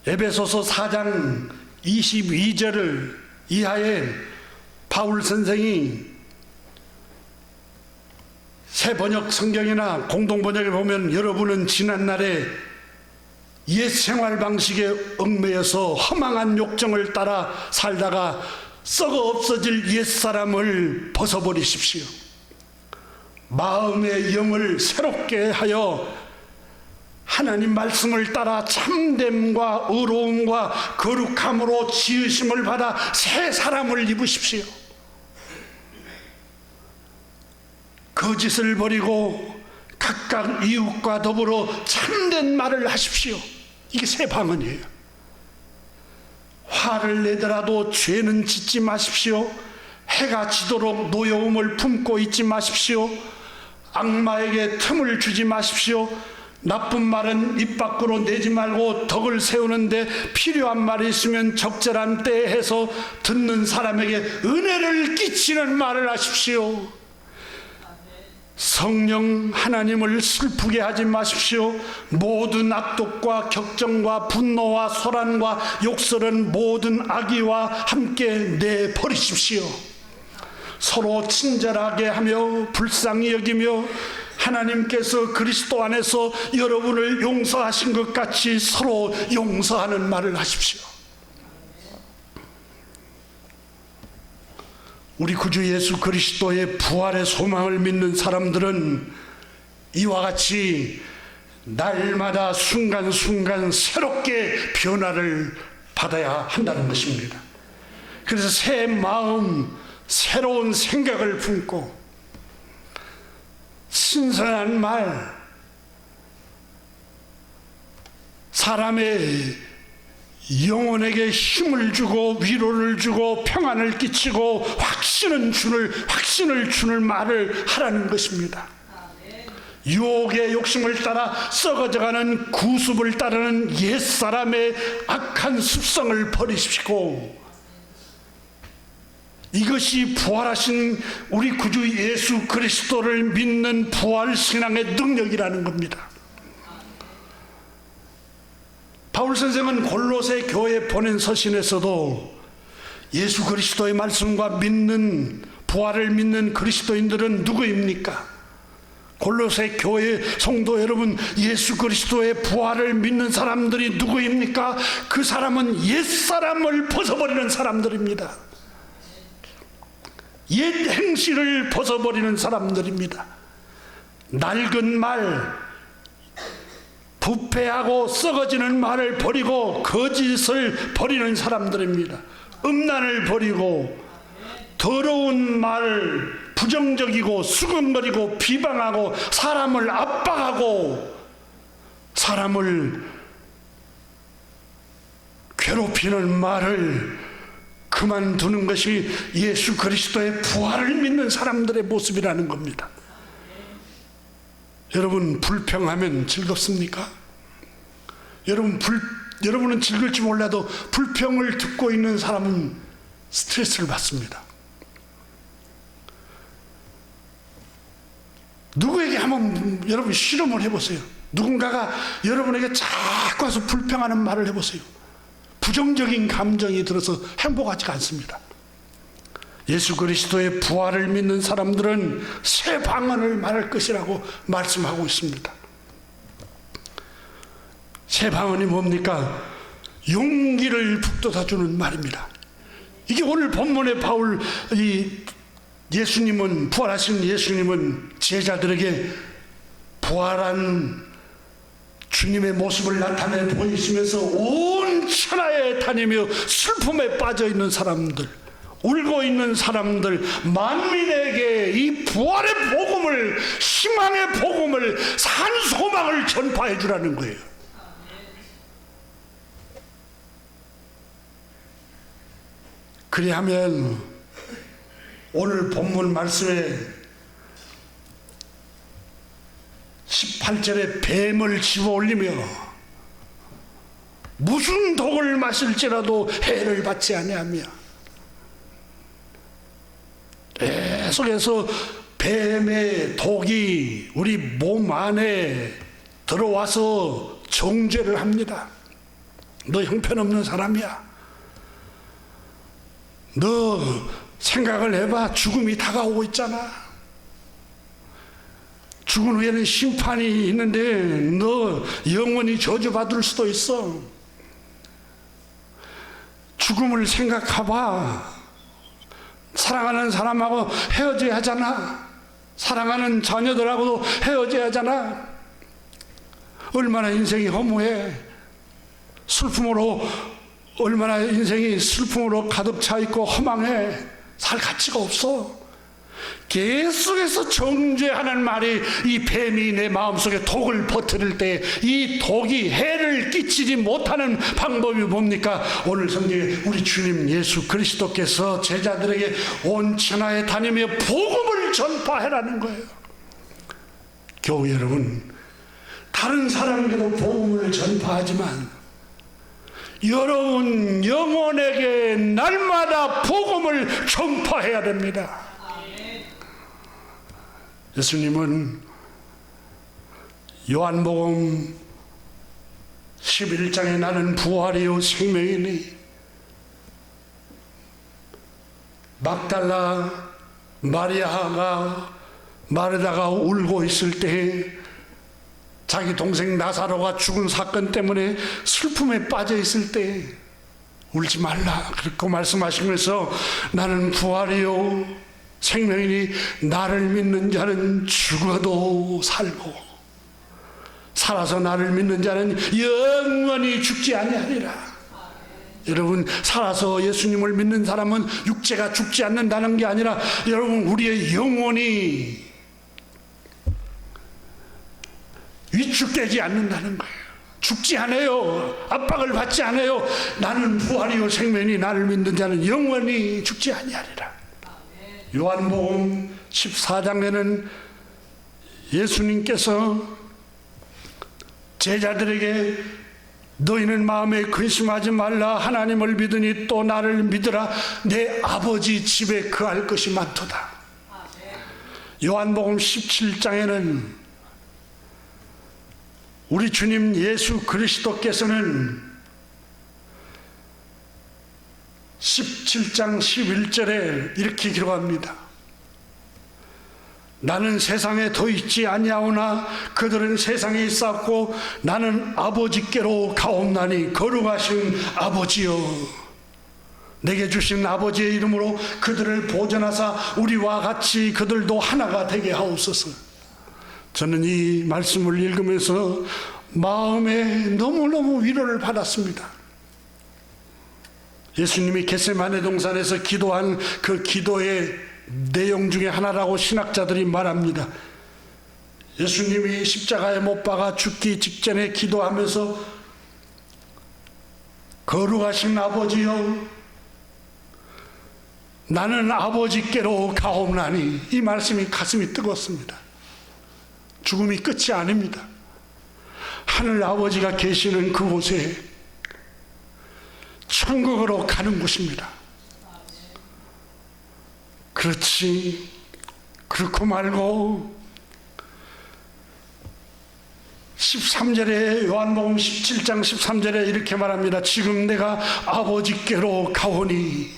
에베소서 4장 22절을 이하에 바울 선생이 새 번역 성경이나 공동 번역에 보면, 여러분은 지난날에 옛 생활 방식에 얽매여서 허망한 욕정을 따라 살다가 썩어 없어질 옛사람을 벗어버리십시오. 마음의 영을 새롭게 하여 하나님 말씀을 따라 참됨과 의로움과 거룩함으로 지으심을 받아 새 사람을 입으십시오. 거짓을 버리고 각각 이웃과 더불어 참된 말을 하십시오. 이게 새 방언이에요. 화를 내더라도 죄는 짓지 마십시오. 해가 지도록 노여움을 품고 있지 마십시오. 악마에게 틈을 주지 마십시오. 나쁜 말은 입 밖으로 내지 말고 덕을 세우는데 필요한 말이 있으면 적절한 때에 해서 듣는 사람에게 은혜를 끼치는 말을 하십시오. 성령 하나님을 슬프게 하지 마십시오. 모든 악독과 격정과 분노와 소란과 욕설은 모든 악의와 함께 내버리십시오. 서로 친절하게 하며 불쌍히 여기며 하나님께서 그리스도 안에서 여러분을 용서하신 것 같이 서로 용서하는 말을 하십시오. 우리 구주 예수 그리스도의 부활의 소망을 믿는 사람들은 이와 같이 날마다 순간순간 새롭게 변화를 받아야 한다는 것입니다. 그래서 새 마음, 새로운 생각을 품고 신선한 말, 사람의 영혼에게 힘을 주고 위로를 주고 평안을 끼치고 확신을 주는 말을 하라는 것입니다. 유혹의 욕심을 따라 썩어져가는 구습을 따르는 옛사람의 악한 습성을 버리십시오. 이것이 부활하신 우리 구주 예수 그리스도를 믿는 부활신앙의 능력이라는 겁니다. 바울 선생은 골로새 교회에 보낸 서신에서도 예수 그리스도의 말씀과 부활을 믿는 그리스도인들은 누구입니까? 골로새 교회 성도 여러분, 예수 그리스도의 부활을 믿는 사람들이 누구입니까? 그 사람은 옛사람을 벗어버리는 사람들입니다. 옛 행실을 벗어버리는 사람들입니다. 낡은 말, 부패하고 썩어지는 말을 버리고 거짓을 버리는 사람들입니다. 음란을 버리고 더러운 말, 부정적이고 수근거리고 비방하고 사람을 압박하고 사람을 괴롭히는 말을 그만두는 것이 예수 그리스도의 부활을 믿는 사람들의 모습이라는 겁니다. 여러분, 불평하면 즐겁습니까? 여러분은 즐길지 몰라도 불평을 듣고 있는 사람은 스트레스를 받습니다. 누구에게 한번 여러분 실험을 해보세요. 누군가가 여러분에게 자꾸 와서 불평하는 말을 해보세요. 부정적인 감정이 들어서 행복하지가 않습니다. 예수 그리스도의 부활을 믿는 사람들은 새 방언을 말할 것이라고 말씀하고 있습니다. 새 방언이 뭡니까? 용기를 북돋아주는 말입니다. 이게 오늘 본문의 바울, 예수님은, 부활하신 예수님은 제자들에게 부활한 주님의 모습을 나타내 보이시면서 온 천하에 다니며 슬픔에 빠져 있는 사람들, 울고 있는 사람들, 만민에게 이 부활의 복음을, 희망의 복음을, 산 소망을 전파해 주라는 거예요. 그리하면 오늘 본문 말씀에 18절에 뱀을 집어 올리며 무슨 독을 마실지라도 해를 받지 아니하며, 계속해서 뱀의 독이 우리 몸 안에 들어와서 정죄를 합니다. 너 형편없는 사람이야. 너 생각을 해봐. 죽음이 다가오고 있잖아. 죽은 후에는 심판이 있는데 너 영원히 저주받을 수도 있어. 죽음을 생각해봐. 사랑하는 사람하고 헤어져야 하잖아. 사랑하는 자녀들하고도 헤어져야 하잖아. 얼마나 인생이 허무해. 슬픔으로, 얼마나 인생이 슬픔으로 가득 차 있고 허망해. 살 가치가 없어. 계속해서 정죄하는 말이, 이 뱀이 내 마음속에 독을 퍼뜨릴 때 이 독이 해를 끼치지 못하는 방법이 뭡니까? 오늘 성경에 우리 주님 예수 그리스도께서 제자들에게 온 천하에 다니며 복음을 전파해라는 거예요. 교우 여러분, 다른 사람에게도 복음을 전파하지만 여러분 영혼에게 날마다 복음을 전파해야 됩니다. 예수님은 요한복음 11장에 나는 부활이요 생명이니, 막달라 마리아가 마르다가 울고 있을 때 자기 동생 나사로가 죽은 사건 때문에 슬픔에 빠져 있을 때 울지 말라 그렇게 말씀하시면서 나는 부활이요 생명이니 나를 믿는 자는 죽어도 살고 살아서 나를 믿는 자는 영원히 죽지 아니하리라. 여러분, 살아서 예수님을 믿는 사람은 육체가 죽지 않는다는 게 아니라 여러분 우리의 영혼이 위축되지 않는다는 거예요. 죽지 않아요. 압박을 받지 않아요. 나는 부활이요 생명이니 나를 믿는 자는 영원히 죽지 아니하리라. 요한복음 14장에는 예수님께서 제자들에게 너희는 마음에 근심하지 말라. 하나님을 믿으니 또 나를 믿으라. 내 아버지 집에 거할 것이 많도다. 요한복음 17장에는 우리 주님 예수 그리스도께서는 17장 11절에 이렇게 기록합니다. 나는 세상에 더 있지 아니하오나 그들은 세상에 있었고 나는 아버지께로 가옵나니 거룩하신 아버지여, 내게 주신 아버지의 이름으로 그들을 보존하사 우리와 같이 그들도 하나가 되게 하옵소서. 저는 이 말씀을 읽으면서 마음에 너무너무 위로를 받았습니다. 예수님이 겟세마네 동산에서 기도한 그 기도의 내용 중에 하나라고 신학자들이 말합니다. 예수님이 십자가에 못 박아 죽기 직전에 기도하면서 거룩하신 아버지여 나는 아버지께로 가옵나니, 이 말씀이 가슴이 뜨겁습니다. 죽음이 끝이 아닙니다. 하늘 아버지가 계시는 그곳에 천국으로 가는 곳입니다. 그렇지, 그렇고 말고 13절에 요한복음 17장 13절에 이렇게 말합니다. 지금 내가 아버지께로 가오니,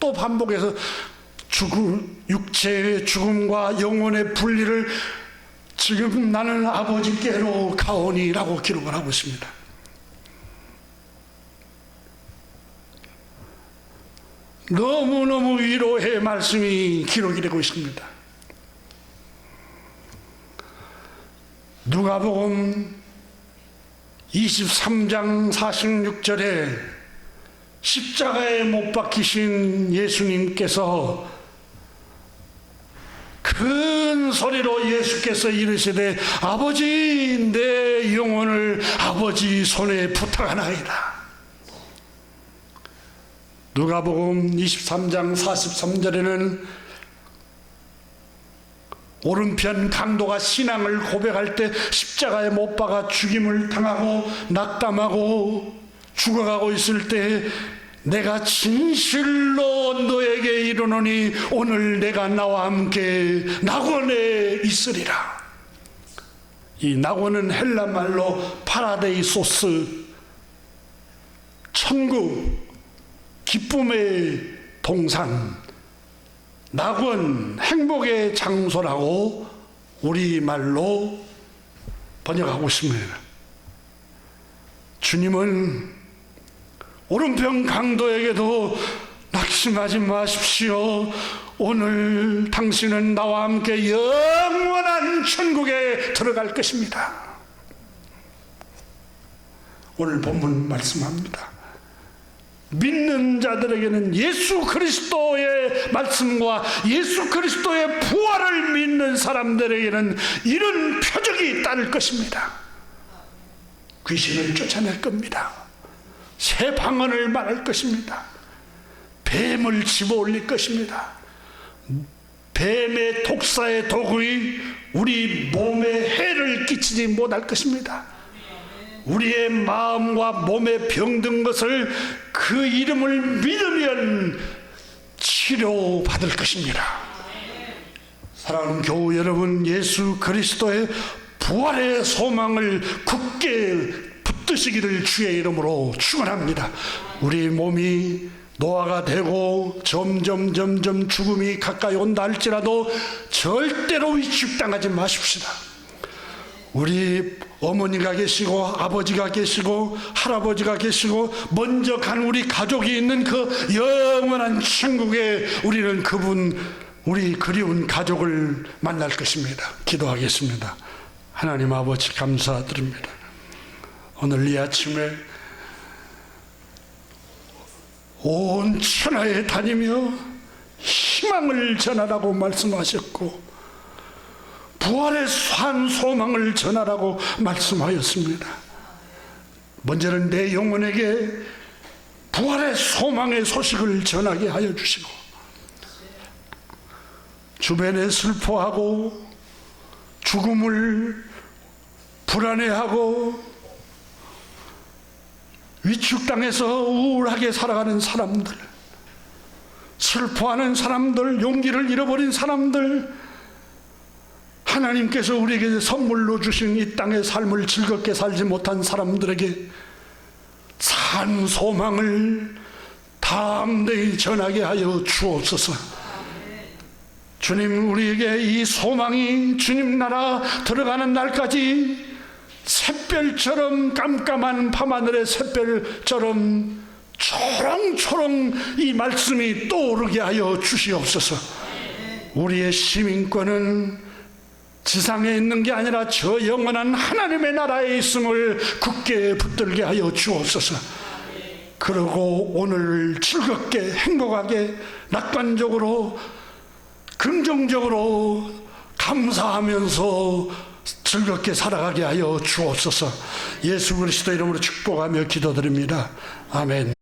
또 반복해서 육체의 죽음과 영혼의 분리를 지금 나는 아버지께로 가오니라고 기록을 하고 있습니다. 너무너무 위로의 말씀이 기록이 되고 있습니다. 누가복음 23장 46절에 십자가에 못 박히신 예수님께서 큰 소리로 예수께서 이르시되 아버지, 내 영혼을 아버지 손에 부탁하나이다. 누가복음 23장 43절에는 오른편 강도가 신앙을 고백할 때 십자가에 못 박아 죽임을 당하고 낙담하고 죽어가고 있을 때 내가 진실로 너에게 이르노니 오늘 내가 나와 함께 낙원에 있으리라. 이 낙원은 헬라 말로 파라데이소스, 천국, 기쁨의 동산, 낙원, 행복의 장소라고 우리말로 번역하고 있습니다. 주님은 오른편 강도에게도 낙심하지 마십시오. 오늘 당신은 나와 함께 영원한 천국에 들어갈 것입니다. 오늘 본문 말씀합니다. 믿는 자들에게는 예수 그리스도의 말씀과 예수 그리스도의 부활을 믿는 사람들에게는 이런 표적이 따를 것입니다. 귀신을 쫓아낼 겁니다. 새 방언을 말할 것입니다. 뱀을 집어올릴 것입니다. 뱀의 독사의 독이 우리 몸에 해를 끼치지 못할 것입니다. 우리의 마음과 몸에 병든 것을 그 이름을 믿으면 치료받을 것입니다. 사랑하는 교우 여러분, 예수 그리스도의 부활의 소망을 굳게 붙드시기를 주의 이름으로 축원합니다. 우리 몸이 노화가 되고 점점 죽음이 가까이 온다 할지라도 절대로 위축당하지 마십시다. 우리 어머니가 계시고 아버지가 계시고 할아버지가 계시고 먼저 간 우리 가족이 있는 그 영원한 천국에 우리는 그분, 우리 그리운 가족을 만날 것입니다. 기도하겠습니다. 하나님 아버지 감사드립니다. 오늘 이 아침에 온 천하에 다니며 희망을 전하라고 말씀하셨고 부활의 산 소망을 전하라고 말씀하였습니다. 먼저는 내 영혼에게 부활의 소망의 소식을 전하게 하여 주시고 주변에 슬퍼하고 죽음을 불안해하고 위축당해서 우울하게 살아가는 사람들, 슬퍼하는 사람들, 용기를 잃어버린 사람들, 하나님께서 우리에게 선물로 주신 이 땅의 삶을 즐겁게 살지 못한 사람들에게 산 소망을 담대히 전하게 하여 주옵소서. 주님, 우리에게 이 소망이 주님 나라 들어가는 날까지 샛별처럼 깜깜한 밤하늘의 샛별처럼 초롱초롱 이 말씀이 떠오르게 하여 주시옵소서. 우리의 시민권은 지상에 있는 게 아니라 저 영원한 하나님의 나라에 있음을 굳게 붙들게 하여 주옵소서. 그리고 오늘 즐겁게 행복하게 낙관적으로 긍정적으로 감사하면서 즐겁게 살아가게 하여 주옵소서. 예수 그리스도 이름으로 축복하며 기도드립니다. 아멘.